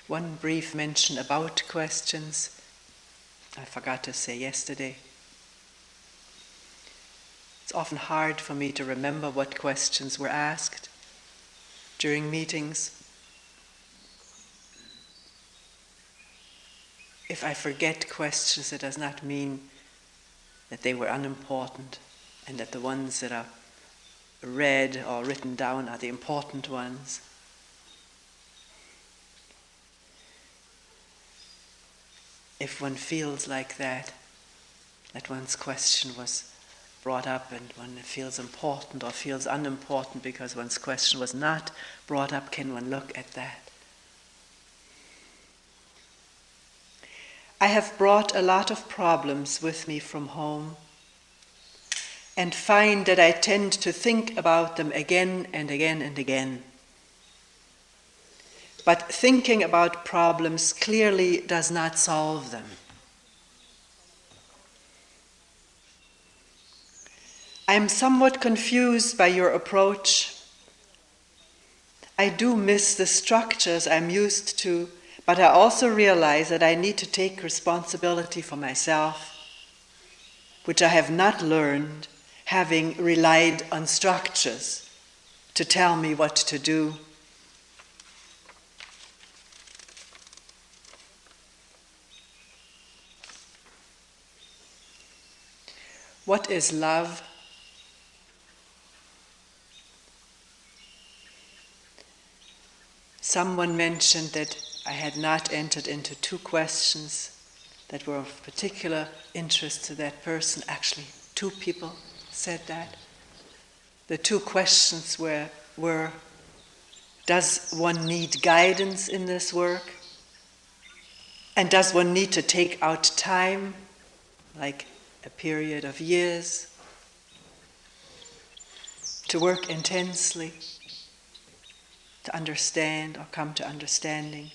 One brief mention about questions. I forgot to say yesterday. It's often hard for me to remember what questions were asked during meetings. If I forget questions, it does not mean that they were unimportant and that the ones that are read or written down are the important ones. If one feels like that one's question was brought up and one feels important or feels unimportant because one's question was not brought up, can one look at that? I have brought a lot of problems with me from home and find that I tend to think about them again and again and again. But thinking about problems clearly does not solve them. I am somewhat confused by your approach. I do miss the structures I'm used to, but I also realize that I need to take responsibility for myself, which I have not learned, having relied on structures to tell me what to do. What is love? Someone mentioned that I had not entered into two questions that were of particular interest to that person. Actually, two people said that. The two questions were, does one need guidance in this work? And does one need to take out time, like a period of years, to work intensely, to understand or come to understanding?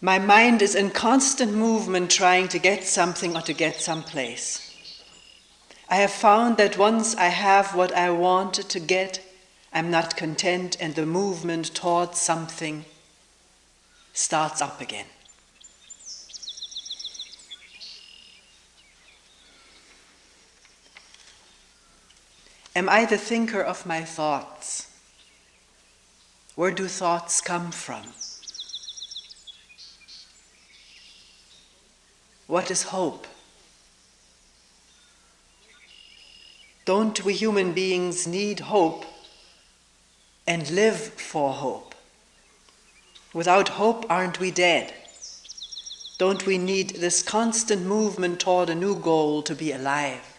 My mind is in constant movement trying to get something or to get someplace. I have found that once I have what I wanted to get, I'm not content and the movement towards something starts up again. Am I the thinker of my thoughts? Where do thoughts come from? What is hope? Don't we human beings need hope and live for hope? Without hope, aren't we dead? Don't we need this constant movement toward a new goal to be alive?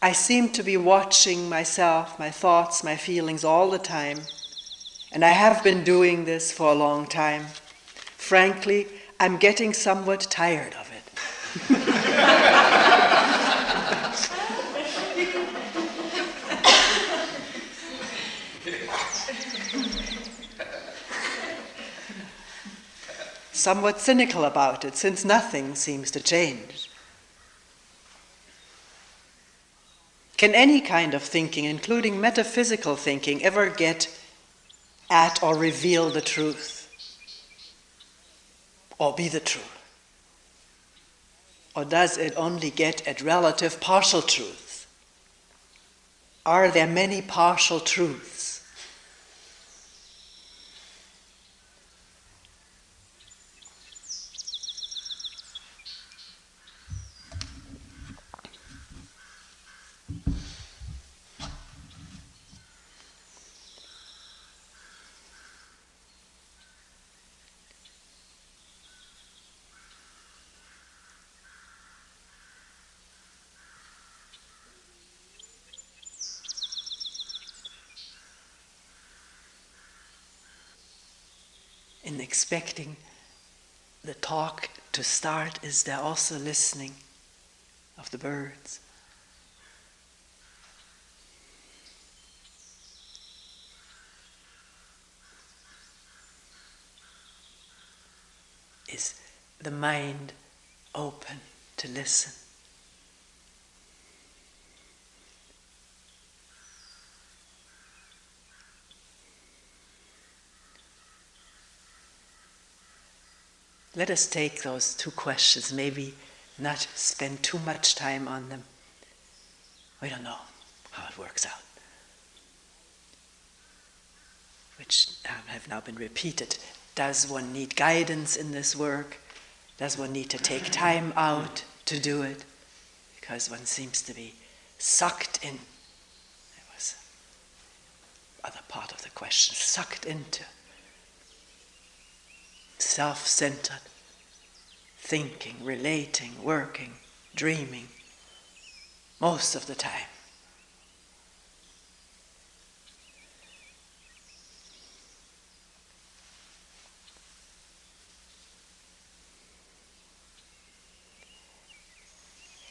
I seem to be watching myself, my thoughts, my feelings all the time, and I have been doing this for a long time. Frankly, I'm getting somewhat tired of it. Somewhat cynical about it, since nothing seems to change. Can any kind of thinking, including metaphysical thinking, ever get at or reveal the truth? Or be the truth? Or does it only get at relative partial truths? Are there many partial truths? In expecting the talk to start, is there also listening of the birds? Is the mind open to listen? let us take those two questions, maybe not spend too much time on them. We don't know how it works out. Which have now been repeated. Does one need guidance in this work? Does one need to take time out to do it? Because one seems to be sucked in. That was the other part of the question. Sucked into self-centered thinking, relating, working, dreaming, most of the time.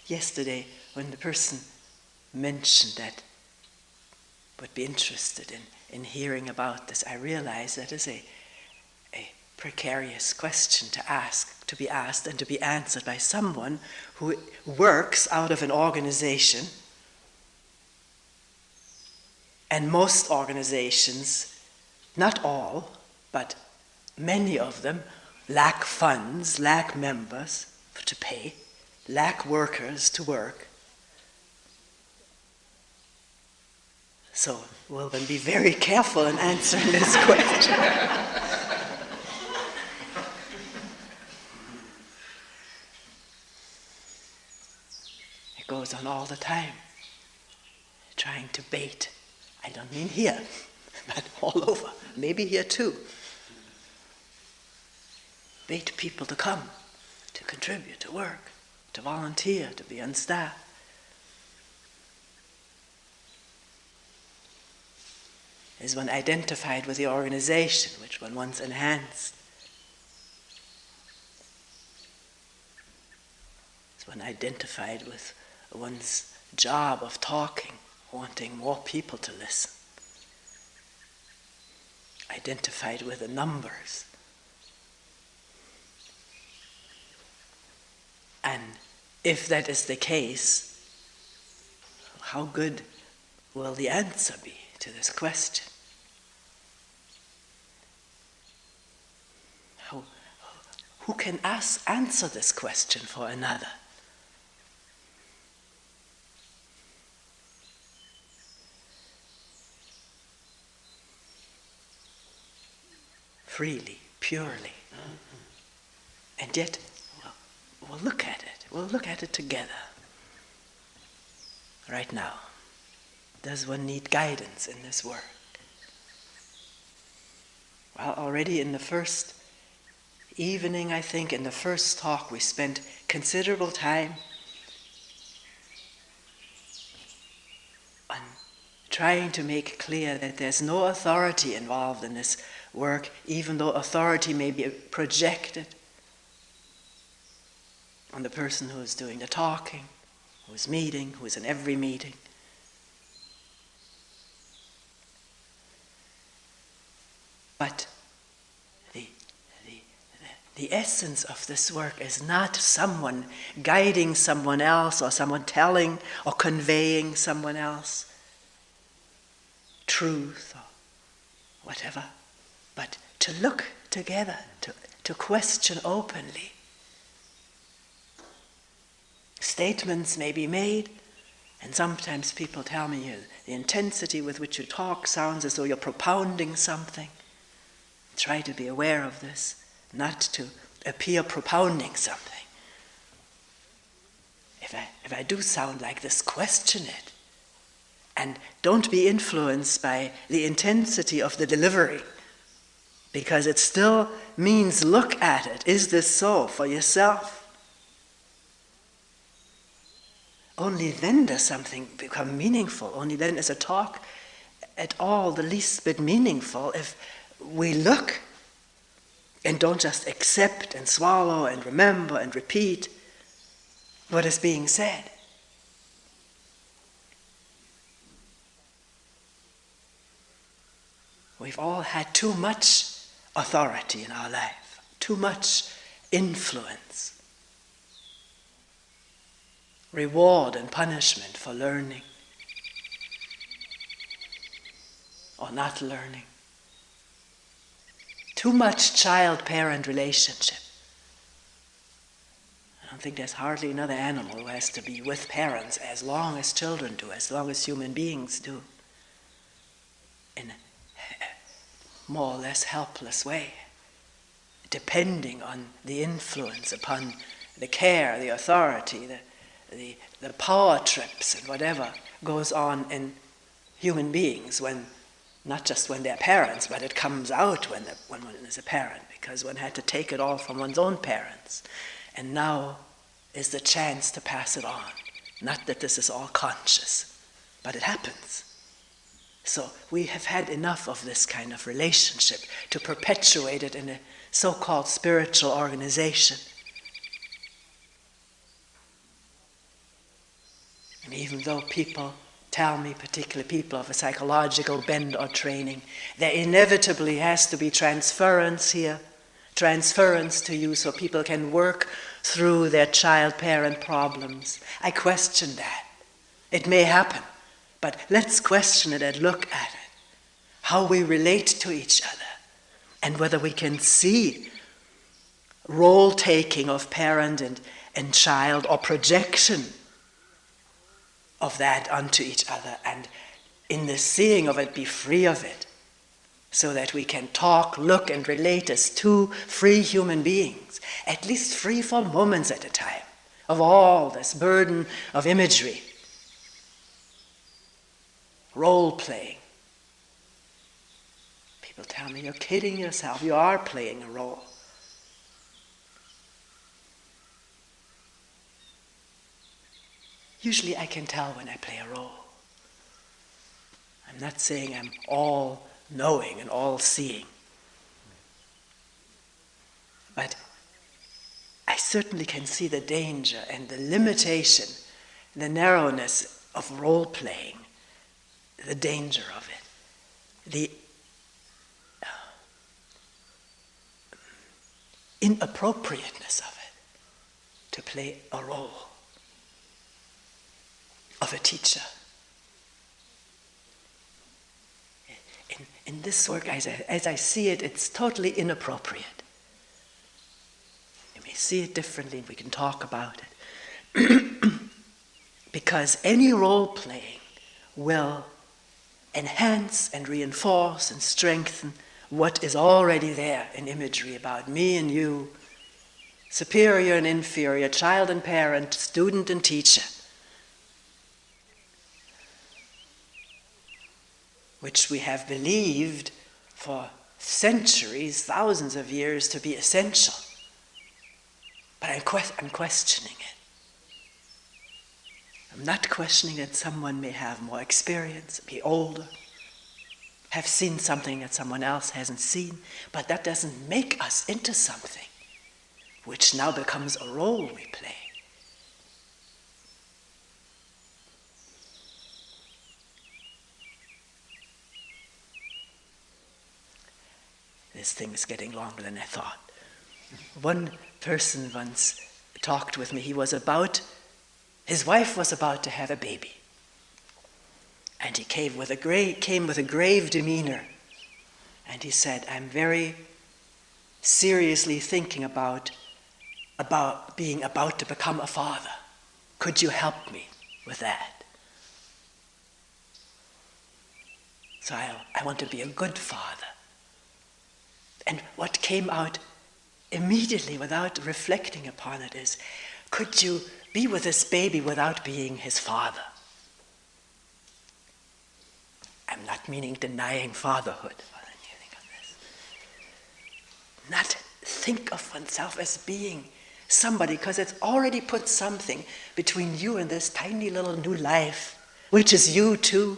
Yesterday, when the person mentioned that would be interested in hearing about this, I realized that is a precarious question to ask, to be asked and to be answered by someone who works out of an organization. And most organizations, not all, but many of them, lack funds, lack members to pay, lack workers to work. So we'll then be very careful in answering this question. It goes on all the time, trying to bait. I don't mean here, but all over, maybe here too. Bait people to come, to contribute, to work, to volunteer, to be on staff. Is one identified with the organization which one once enhanced? Is one identified with one's job of talking, wanting more people to listen? Identified with the numbers? And if that is the case, how good will the answer be to this question? Who can answer this question for another? Freely, purely. And yet, we'll look at it. We'll look at it together. Right now. Does one need guidance in this work? Well, already in the first evening, I think, in the first talk, we spent considerable time on trying to make clear that there's no authority involved in this work, even though authority may be projected on the person who is doing the talking, who is meeting, who is in every meeting. But the essence of this work is not someone guiding someone else or someone telling or conveying someone else truth or whatever, but to look together, to question openly. Statements may be made, and sometimes people tell me the intensity with which you talk sounds as though you're propounding something. Try to be aware of this. Not to appear propounding something. If I do sound like this, question it. And don't be influenced by the intensity of the delivery, because it still means look at it. Is this so for yourself? Only then does something become meaningful. Only then is a talk at all the least bit meaningful if we look and don't just accept and swallow and remember and repeat what is being said. We've all had too much authority in our life, too much influence, reward and punishment for learning or not learning. Too much child-parent relationship. don't think there's hardly another animal who has to be with parents as long as children do, as long as human beings do, in a more or less helpless way, depending on the influence upon the care, the authority, the power trips and whatever goes on in human beings, when not just when they're parents, but it comes out when one is a parent, because one had to take it all from one's own parents. And now is the chance to pass it on. Not that this is all conscious, but it happens. So we have had enough of this kind of relationship to perpetuate it in a so-called spiritual organization. And even though people tell me, particularly people of a psychological bent or training, there inevitably has to be transference here, transference to you so people can work through their child-parent problems. I question that. It may happen, but let's question it and look at it, how we relate to each other, and whether we can see role-taking of parent and child, or projection of that onto each other, and in the seeing of it, be free of it, so that we can talk, look, and relate as two free human beings, at least free for moments at a time, of all this burden of imagery, role-playing. People tell me, you're kidding yourself, you are playing a role. Usually I can tell when I play a role. I'm not saying I'm all-knowing and all-seeing. But I certainly can see the danger and the limitation, the narrowness of role-playing, the danger of it, the inappropriateness of it, to play a role of a teacher. In this work, as I see it, it's totally inappropriate. You may see it differently, we can talk about it. Because any role-playing will enhance and reinforce and strengthen what is already there in imagery about me and you, superior and inferior, child and parent, student and teacher, which we have believed for centuries, thousands of years, to be essential. But I'm questioning it. I'm not questioning that someone may have more experience, be older, have seen something that someone else hasn't seen, but that doesn't make us into something which now becomes a role we play. This thing is getting longer than I thought. One person once talked with me. His wife was about to have a baby. And he came with a grave demeanor. And he said, I'm very seriously thinking about being about to become a father. Could you help me with that? So I want to be a good father. And what came out immediately without reflecting upon it is, could you be with this baby without being his father? I'm not meaning denying fatherhood. Not think of oneself as being somebody, because it's already put something between you and this tiny little new life, which is you too.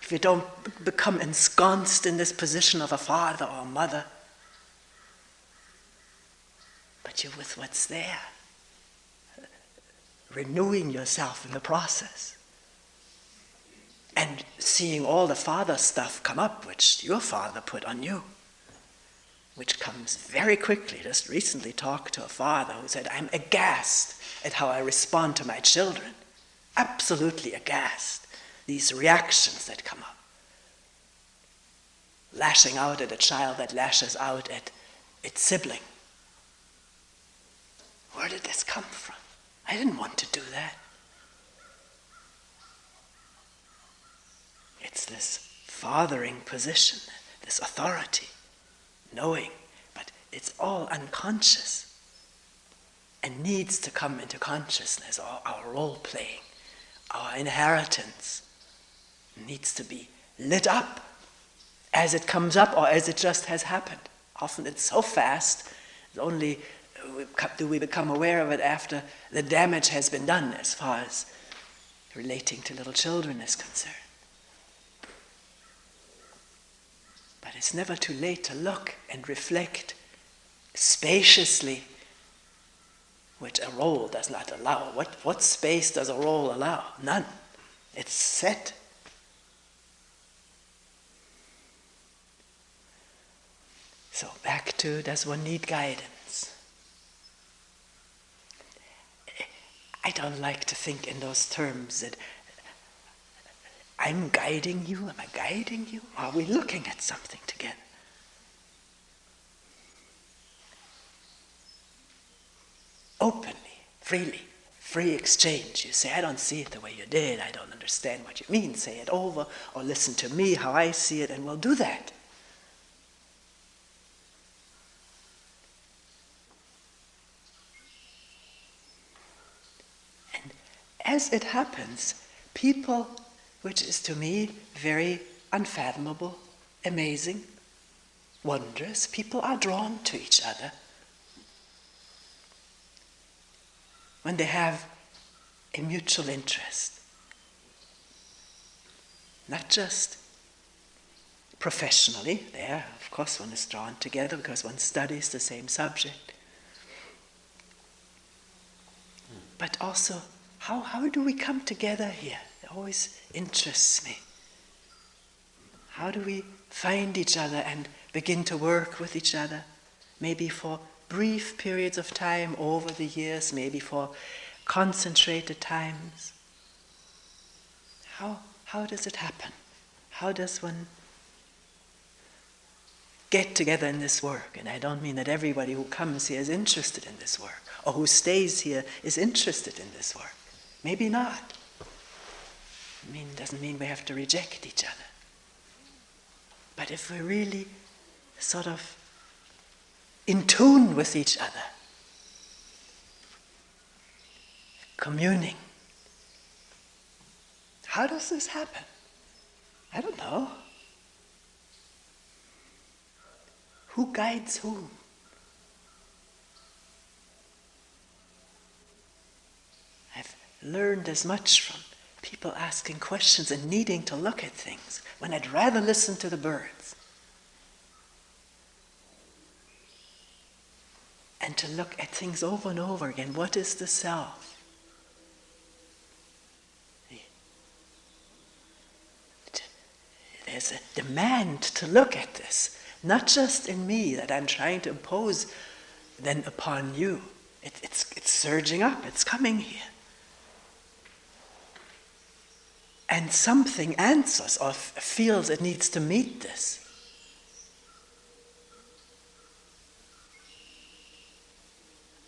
If you don't become ensconced in this position of a father or a mother, but you're with what's there, renewing yourself in the process, and seeing all the father stuff come up, which your father put on you, which comes very quickly. Just recently talked to a father who said, I'm aghast at how I respond to my children. Absolutely aghast. These reactions that come up. Lashing out at a child that lashes out at its sibling. Where did this come from? I didn't want to do that. It's this fathering position, this authority, knowing, but it's all unconscious and needs to come into consciousness. Our role-playing, our inheritance needs to be lit up as it comes up or as it just has happened. Often it's so fast, it's only do we become aware of it after the damage has been done as far as relating to little children is concerned. But it's never too late to look and reflect spaciously, which a role does not allow. What space does a role allow? None. It's set. So back to, does one need guidance? I don't like to think in those terms that I'm guiding you. Am I guiding you? Are we looking at something together? Openly, freely, free exchange. You say, I don't see it the way you did. I don't understand what you mean. Say it over, or listen to me how I see it, and we'll do that. And as it happens, people, which is to me very unfathomable, amazing, wondrous, people are drawn to each other when they have a mutual interest. Not just professionally, there, of course, one is drawn together because one studies the same subject. But also, how do we come together here? It always interests me. How do we find each other and begin to work with each other? Maybe for brief periods of time over the years, maybe for concentrated times. How does it happen? How does one get together in this work? And I don't mean that everybody who comes here is interested in this work, or who stays here is interested in this work. Maybe not. Doesn't mean we have to reject each other. But if we're really sort of in tune with each other, communing, how does this happen? I don't know. Who guides whom? I've learned as much from people asking questions and needing to look at things when I'd rather listen to the birds. And to look at things over and over again. What is the self? There's a demand to look at this. Not just in me that I'm trying to impose then upon you. It's surging up, it's coming here. And something answers or feels it needs to meet this.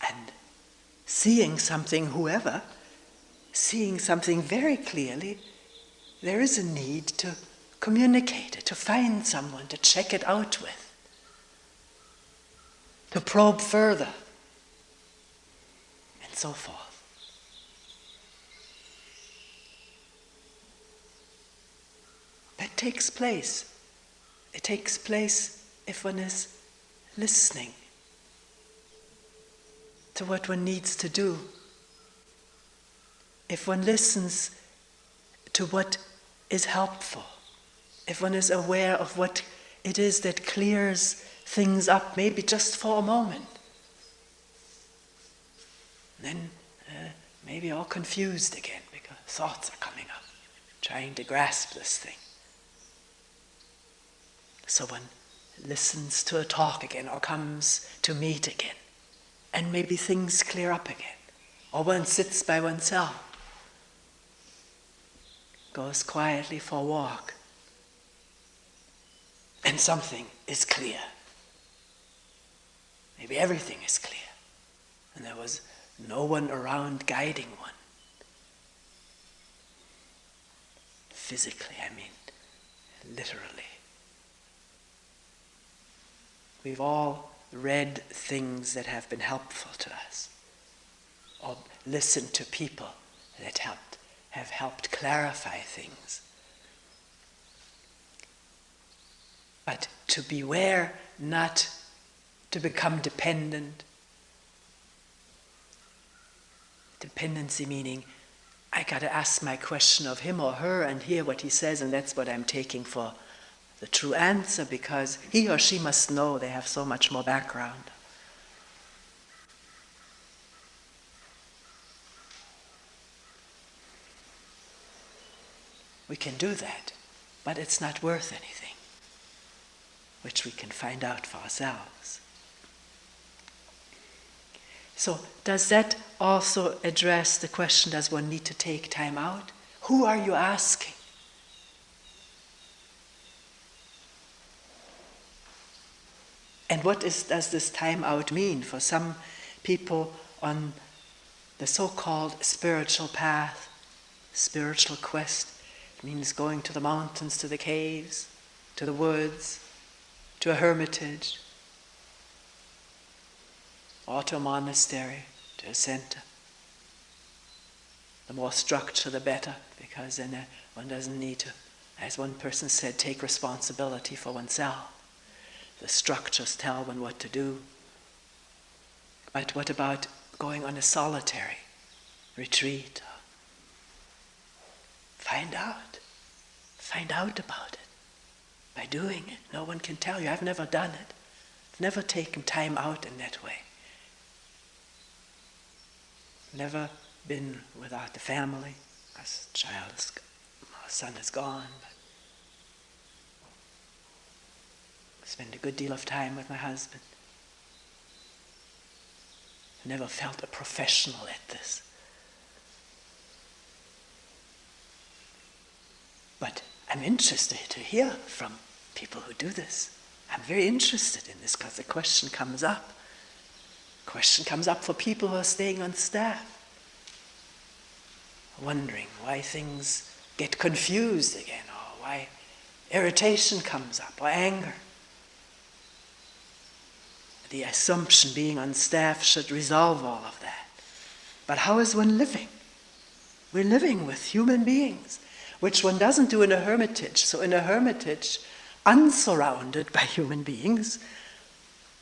And seeing something, whoever, seeing something very clearly, there is a need to communicate it, to find someone to check it out with, to probe further, and so forth. That takes place. It takes place if one is listening to what one needs to do. If one listens to what is helpful. If one is aware of what it is that clears things up, maybe just for a moment. Then maybe all confused again because thoughts are coming up, trying to grasp this thing. So one listens to a talk again or comes to meet again. And maybe things clear up again. Or one sits by oneself, goes quietly for a walk, and something is clear. Maybe everything is clear. And there was no one around guiding one. Physically, I mean, literally. We've all read things that have been helpful to us, or listened to people that have helped clarify things. But to beware not to become dependent. Dependency meaning, I got to ask my question of him or her and hear what he says, and that's what I'm taking for the true answer, because he or she must know, they have so much more background. We can do that, but it's not worth anything, which we can find out for ourselves. So does that also address the question, does one need to take time out? Who are you asking? And what does this time out mean? For some people on the so-called spiritual path, spiritual quest, it means going to the mountains, to the caves, to the woods, to a hermitage, or to a monastery, to a center. The more structure, the better, because then one doesn't need to, as one person said, take responsibility for oneself. The structures tell one what to do. But what about going on a solitary retreat? Find out. Find out about it by doing it. No one can tell you. I've never done it. I've never taken time out in that way. Never been without the family, because my son is gone. But spend a good deal of time with my husband. Never felt a professional at this. But I'm interested to hear from people who do this. I'm very interested in this because the question comes up. Question comes up for people who are staying on staff, wondering why things get confused again, or why irritation comes up, or anger. The assumption being on staff should resolve all of that. But how is one living? We're living with human beings, which one doesn't do in a hermitage. So in a hermitage, unsurrounded by human beings,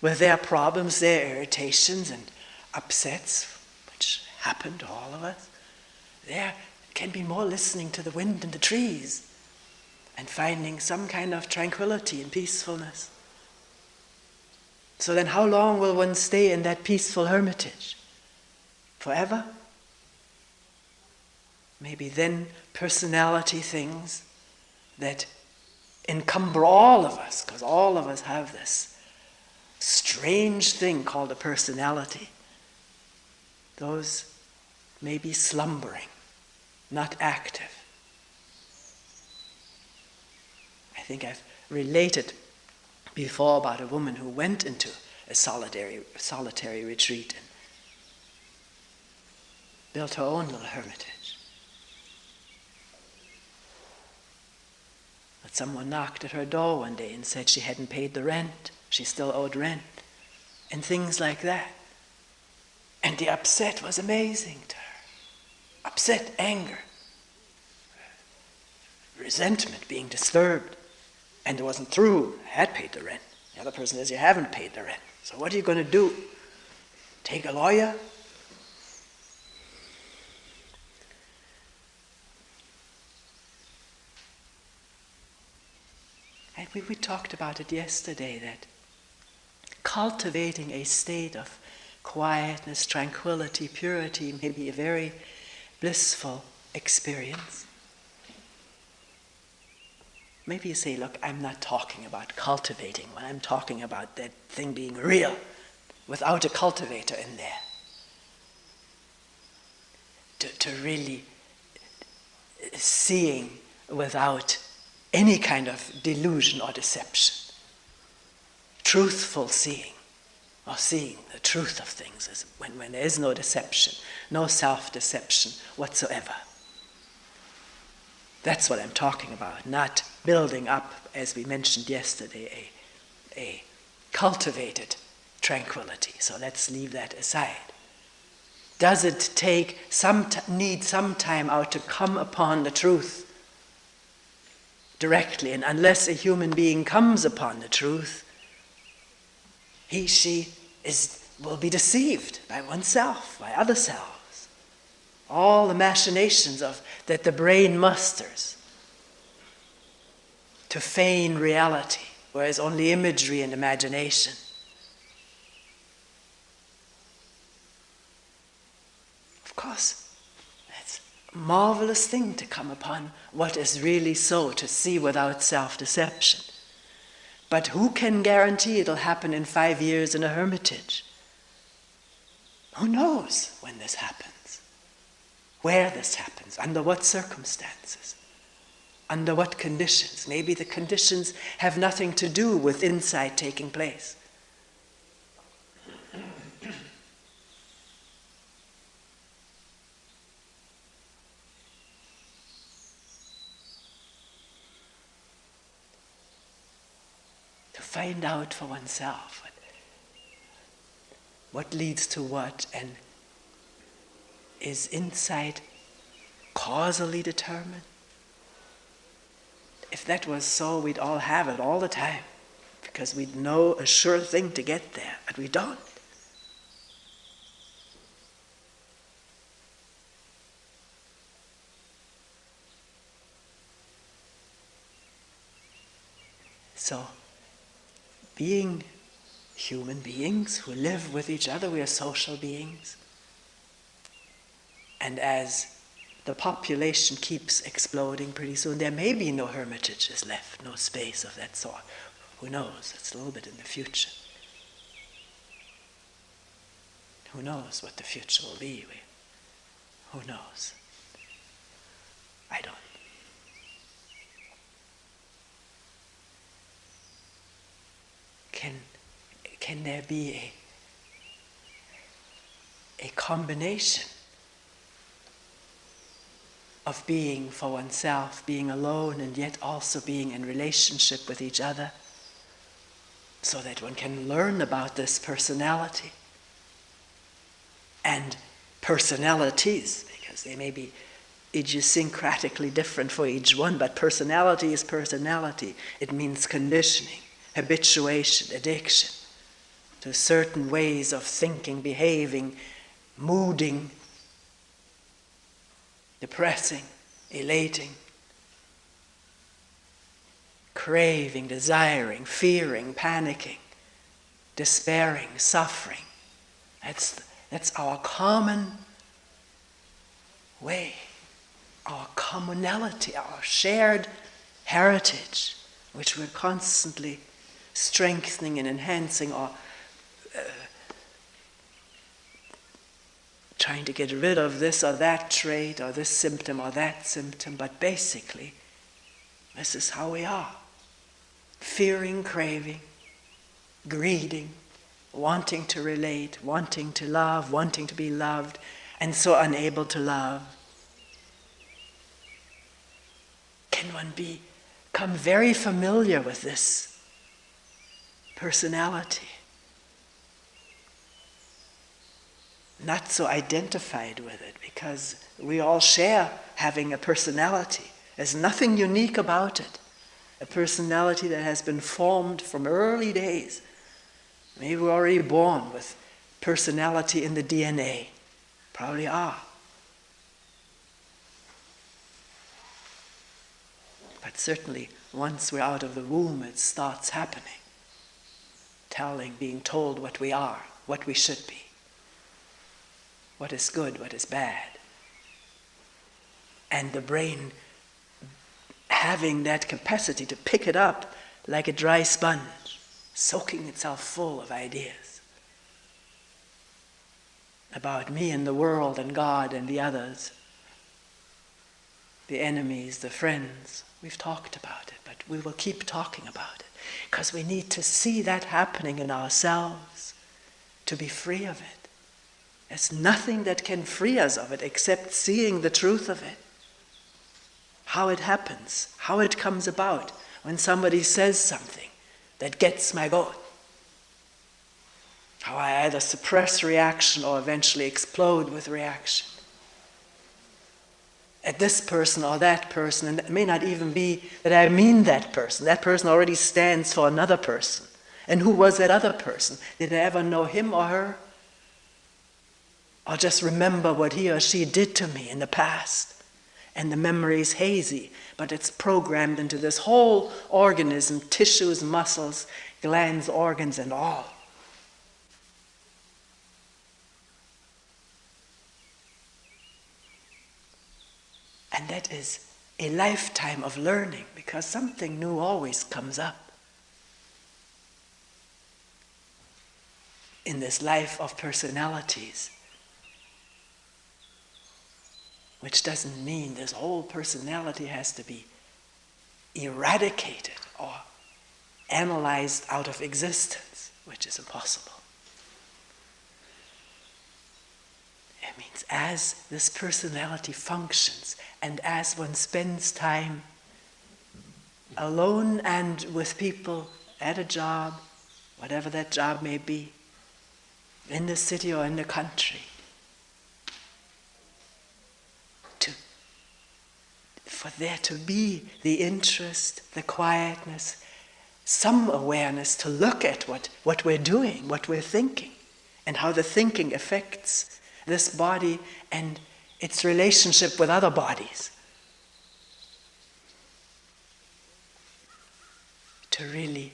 with their problems, their irritations and upsets, which happen to all of us, there can be more listening to the wind and the trees and finding some kind of tranquility and peacefulness. So then how long will one stay in that peaceful hermitage? Forever? Maybe then personality things that encumber all of us, because all of us have this strange thing called a personality. Those may be slumbering, not active. I think I've related before about a woman who went into a solitary retreat and built her own little hermitage. But someone knocked at her door one day and said she hadn't paid the rent. She still owed rent, and things like that. And the upset was amazing to her. Upset, anger, resentment, being disturbed. And it wasn't true. I had paid the rent. The other person says, you haven't paid the rent. So what are you going to do? Take a lawyer? And we talked about it yesterday, that cultivating a state of quietness, tranquility, purity may be a very blissful experience. Maybe you say, look, I'm not talking about cultivating one. I'm talking about that thing being real without a cultivator in there. To really seeing without any kind of delusion or deception. Truthful seeing. or seeing the truth of things, is when there is no deception, no self-deception whatsoever. That's what I'm talking about, not building up, as we mentioned yesterday, a cultivated tranquility. So let's leave that aside. Does it take need some time out to come upon the truth directly? And unless a human being comes upon the truth, she will be deceived by oneself, by other selves. All the machinations that the brain musters to feign reality, whereas only imagery and imagination. Of course, it's a marvelous thing to come upon what is really so, to see without self-deception. But who can guarantee it'll happen in 5 years in a hermitage? Who knows when this happens? Where this happens? Under what circumstances? Under what conditions? Maybe the conditions have nothing to do with insight taking place. To find out for oneself what leads to what, and is insight causally determined? If that was so, we'd all have it all the time, because we'd know a sure thing to get there, but we don't. So, being human beings who live with each other, we are social beings. And as the population keeps exploding, pretty soon there may be no hermitages left, no space of that sort. Who knows? It's a little bit in the future. Who knows what the future will be? Who knows? I don't. Can there be a combination of being for oneself, being alone, and yet also being in relationship with each other, so that one can learn about this personality and personalities, because they may be idiosyncratically different for each one, but personality is personality. It means conditioning, habituation, addiction to certain ways of thinking, behaving, mooding, depressing, elating, craving, desiring, fearing, panicking, despairing, suffering. That's our common way, our commonality, our shared heritage, which we're constantly strengthening and enhancing, or trying to get rid of this or that trait or this symptom or that symptom. But basically, this is how we are. Fearing, craving, greeding, wanting to relate, wanting to love, wanting to be loved, and so unable to love. Can one become very familiar with this personality? Not so identified with it, because we all share having a personality. There's nothing unique about it. A personality that has been formed from early days. Maybe we're already born with personality in the DNA. Probably are. But certainly, once we're out of the womb, it starts happening. Being told what we are, what we should be. What is good, what is bad. And the brain having that capacity to pick it up like a dry sponge, soaking itself full of ideas about me and the world and God and the others, the enemies, the friends. We've talked about it, but we will keep talking about it, because we need to see that happening in ourselves to be free of it. There's nothing that can free us of it except seeing the truth of it. How it happens, how it comes about when somebody says something that gets my goat. How I either suppress reaction or eventually explode with reaction. At this person or that person, and it may not even be that I mean that person. That person already stands for another person. And who was that other person? Did I ever know him or her? Or just remember what he or she did to me in the past? And the memory is hazy, but it's programmed into this whole organism, tissues, muscles, glands, organs, and all. And that is a lifetime of learning, because something new always comes up in this life of personalities. Which doesn't mean this whole personality has to be eradicated or analyzed out of existence, which is impossible. It means as this personality functions, and as one spends time alone and with people at a job, whatever that job may be, in the city or in the country, for there to be the interest, the quietness, some awareness to look at what we're doing, what we're thinking, and how the thinking affects this body and its relationship with other bodies. To really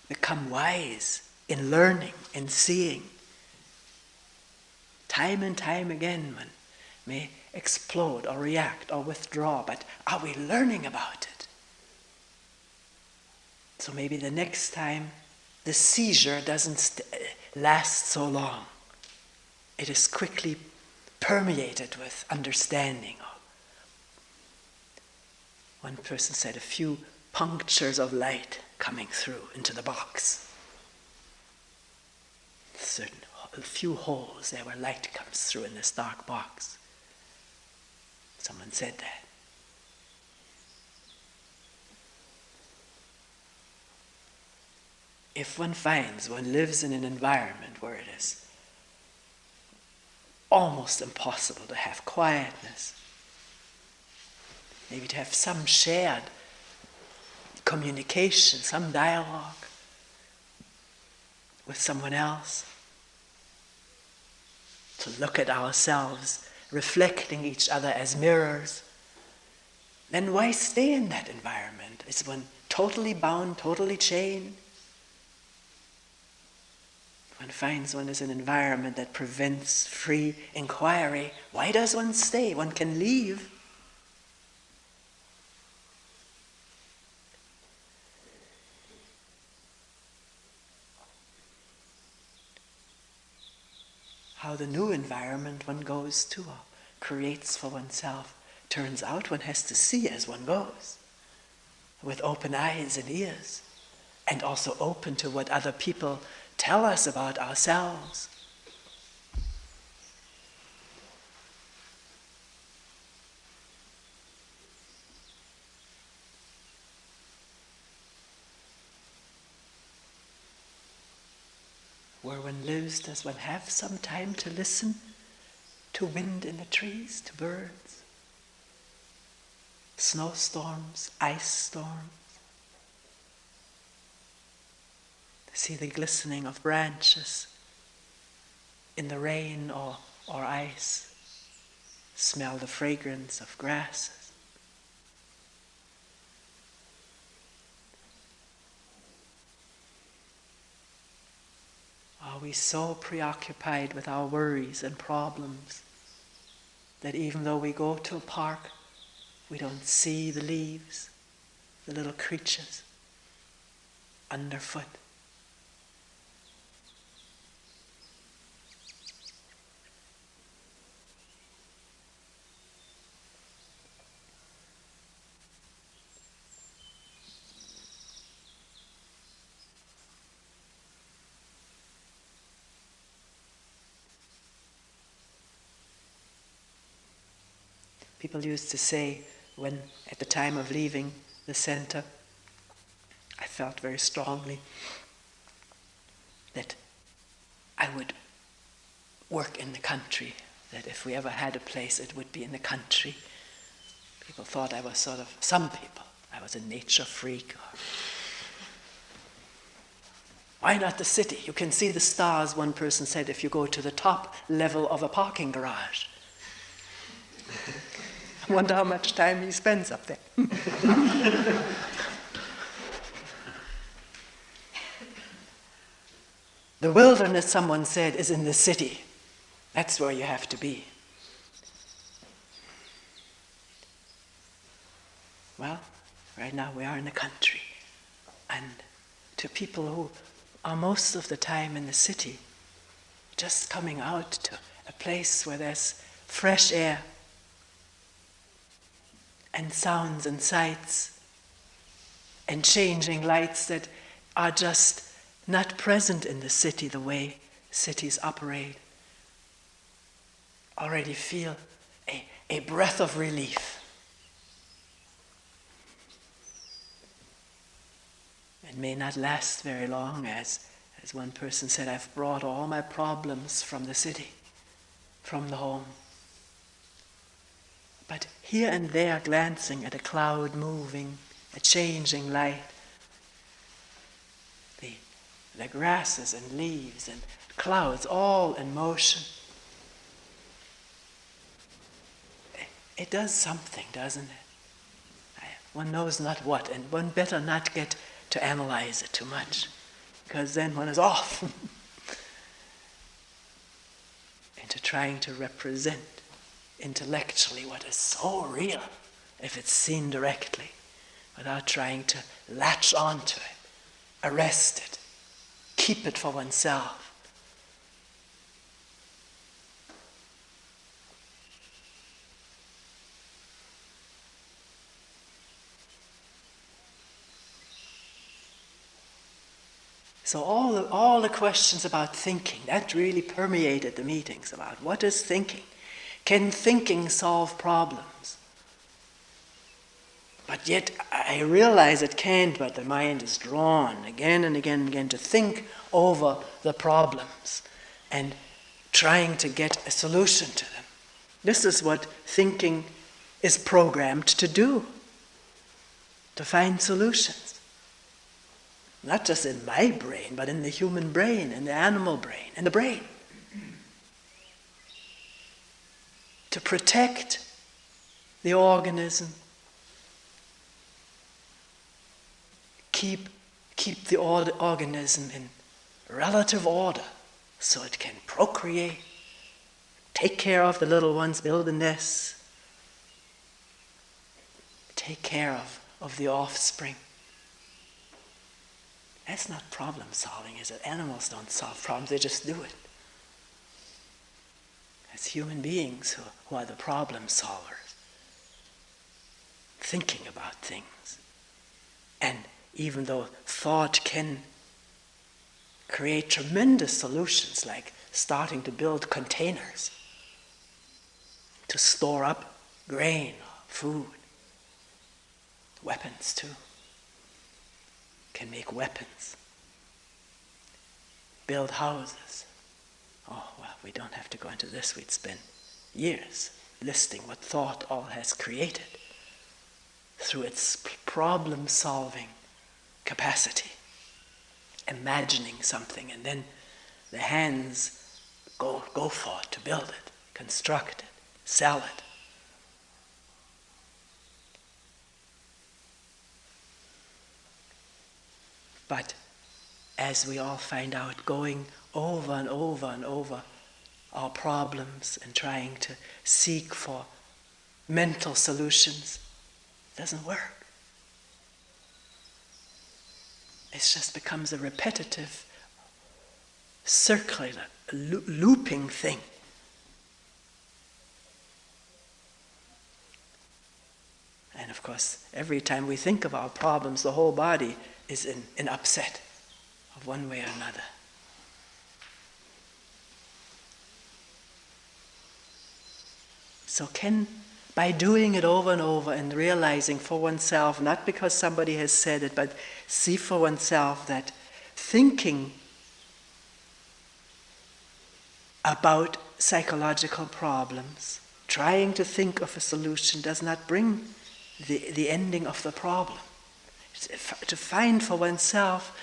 become wise in learning, in seeing. Time and time again, one may explode or react or withdraw, but are we learning about it? So maybe the next time the seizure doesn't last so long. It is quickly permeated with understanding. One person said a few punctures of light coming through into the box. A few holes there where light comes through in this dark box. Someone said that. If one finds one lives in an environment where it is almost impossible to have quietness, maybe to have some shared communication, some dialogue with someone else, to look at ourselves reflecting each other as mirrors, then why stay in that environment? Is one totally bound, totally chained? One finds one is an environment that prevents free inquiry. Why does one stay? One can leave. How the new environment one goes to or creates for oneself, turns out one has to see as one goes, with open eyes and ears, and also open to what other people tell us about ourselves. Where one lives, does one have some time to listen to wind in the trees, to birds, snowstorms, ice storms, to see the glistening of branches in the rain or ice, smell the fragrance of grasses? Are we so preoccupied with our worries and problems that even though we go to a park, we don't see the leaves, the little creatures underfoot? People used to say, when at the time of leaving the center, I felt very strongly that I would work in the country, that if we ever had a place, it would be in the country. People thought I was some people, I was a nature freak. Why not the city? You can see the stars, one person said, if you go to the top level of a parking garage. I wonder how much time he spends up there. The wilderness, someone said, is in the city. That's where you have to be. Well, right now we are in the country. And to people who are most of the time in the city, just coming out to a place where there's fresh air and sounds and sights and changing lights that are just not present in the city the way cities operate, already feel a breath of relief. It may not last very long, as one person said, I've brought all my problems from the city, from the home. But here and there, glancing at a cloud moving, a changing light, the grasses and leaves and clouds all in motion, it does something, doesn't it? One knows not what, and one better not get to analyze it too much, because then one is off into trying to represent intellectually what is so real if it's seen directly, without trying to latch onto it, arrest it, keep it for oneself. So all the questions about thinking, that really permeated the meetings, about what is thinking? Can thinking solve problems? But yet I realize it can't, but the mind is drawn again and again and again to think over the problems and trying to get a solution to them. This is what thinking is programmed to do, to find solutions. Not just in my brain, but in the human brain, in the animal brain, in the brain. To protect the organism, keep the organism in relative order so it can procreate, take care of the little ones, build a nest, take care of the offspring. That's not problem solving, is it? Animals don't solve problems, they just do it. It's human beings who are the problem solvers, thinking about things. And even though thought can create tremendous solutions, like starting to build containers to store up grain, food, weapons too. Can make weapons, build houses. Oh, well, we don't have to go into this. We'd spend years listing what thought all has created through its problem-solving capacity, imagining something, and then the hands go for it to build it, construct it, sell it. But as we all find out, going over and over and over our problems and trying to seek for mental solutions doesn't work. It just becomes a repetitive, circular, looping thing. And of course, every time we think of our problems, the whole body is in upset of one way or another. So can by doing it over and over and realizing for oneself, not because somebody has said it, but see for oneself that thinking about psychological problems, trying to think of a solution does not bring the ending of the problem. To find for oneself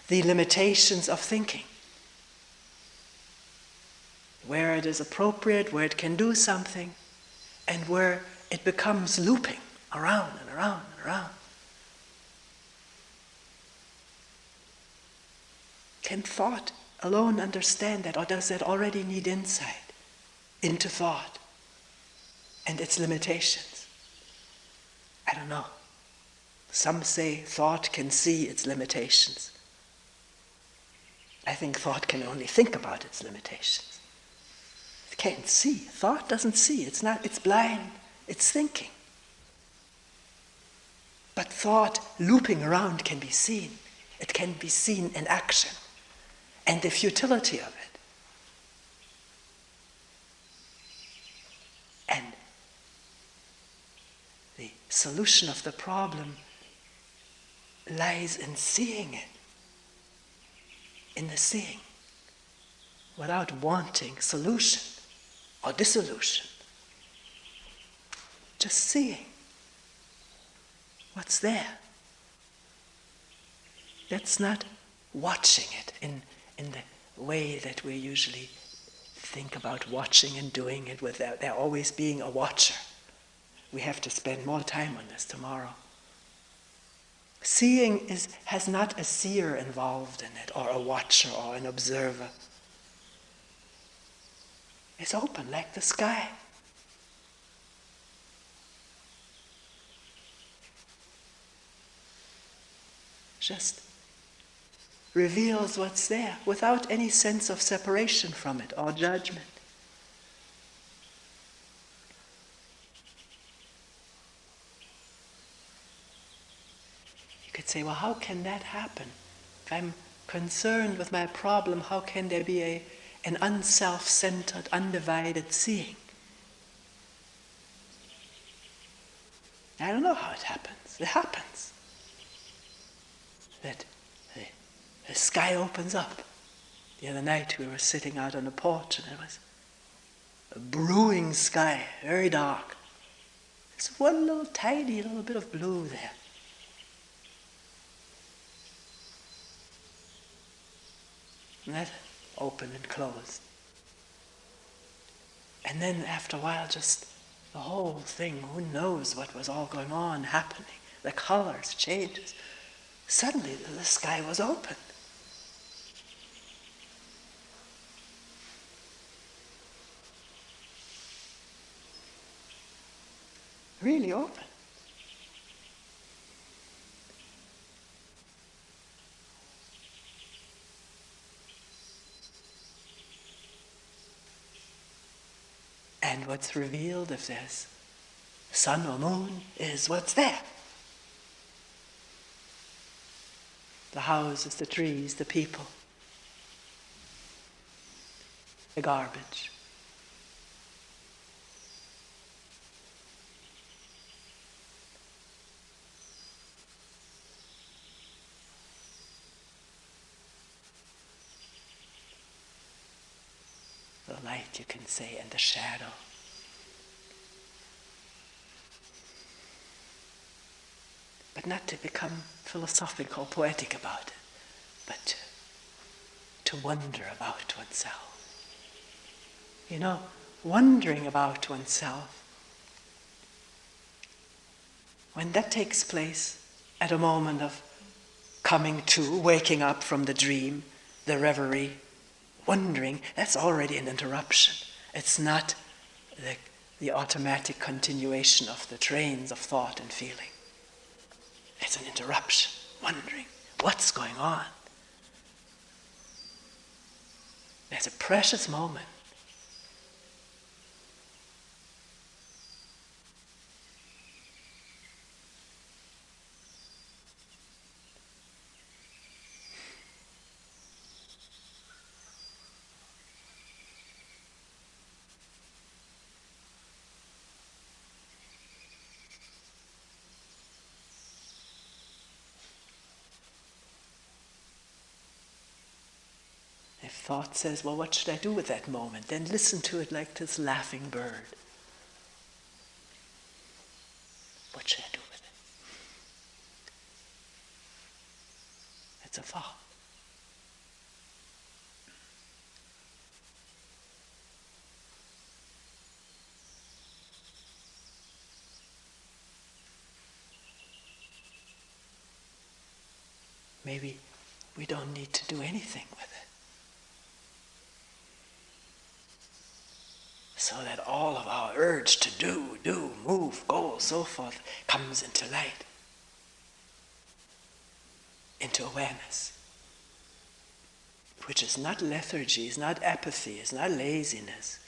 the limitations of thinking, where it is appropriate, where it can do something, and where it becomes looping around and around and around. Can thought alone understand that, or does that already need insight into thought and its limitations? I don't know. Some say thought can see its limitations. I think thought can only think about its limitations. It can't see. Thought doesn't see. It's blind. It's thinking. But thought looping around can be seen. It can be seen in action. And the futility of it. And the solution of the problem lies in seeing it, in the seeing, without wanting solution or dissolution. Just seeing what's there. That's not watching it in the way that we usually think about watching and doing it without there always being a watcher. We have to spend more time on this tomorrow. Seeing has not a seer involved in it, or a watcher, or an observer. It's open like the sky. Just reveals what's there without any sense of separation from it or judgment. You could say, well, how can that happen? If I'm concerned with my problem, how can there be an unself-centered, undivided seeing? I don't know how it happens. It happens. That the sky opens up. The other night we were sitting out on the porch and it was a brewing sky, very dark. There's one little tiny little bit of blue there. And that opened and closed. And then after a while, just the whole thing, who knows what was all going on, happening. The colors, changes. Suddenly the sky was open. Really open. And what's revealed, if there's sun or moon, is what's there. The houses, the trees, the people, the garbage. The light, you can say, and the shadow. But not to become philosophical, poetic about it, but to wonder about oneself. You know, wondering about oneself, when that takes place at a moment of coming to, waking up from the dream, the reverie, wondering, that's already an interruption. It's not the automatic continuation of the trains of thought and feeling. It's an interruption, wondering, what's going on? There's a precious moment. thought says, well, what should I do with that moment? Then listen to it like this laughing bird. What should I do with it? It's a thought. Maybe we don't need to do anything with it. So that all of our urge to do, move, go, so forth, comes into light, into awareness, which is not lethargy, is not apathy, is not laziness,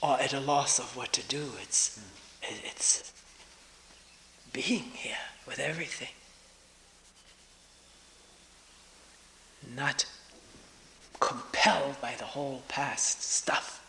or at a loss of what to do. It's being here with everything. Not compelled by the whole past stuff.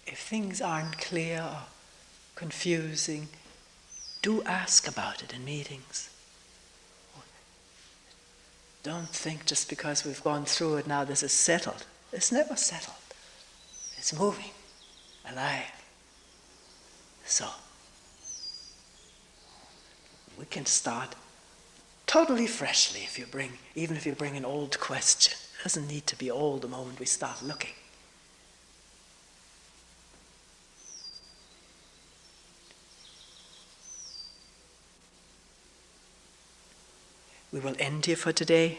If things aren't clear or confusing, do ask about it in meetings. Don't think just because we've gone through it now this is settled. It's never settled. It's moving, alive. So, we can start totally freshly even if you bring an old question. It doesn't need to be old the moment we start looking. We will end here for today.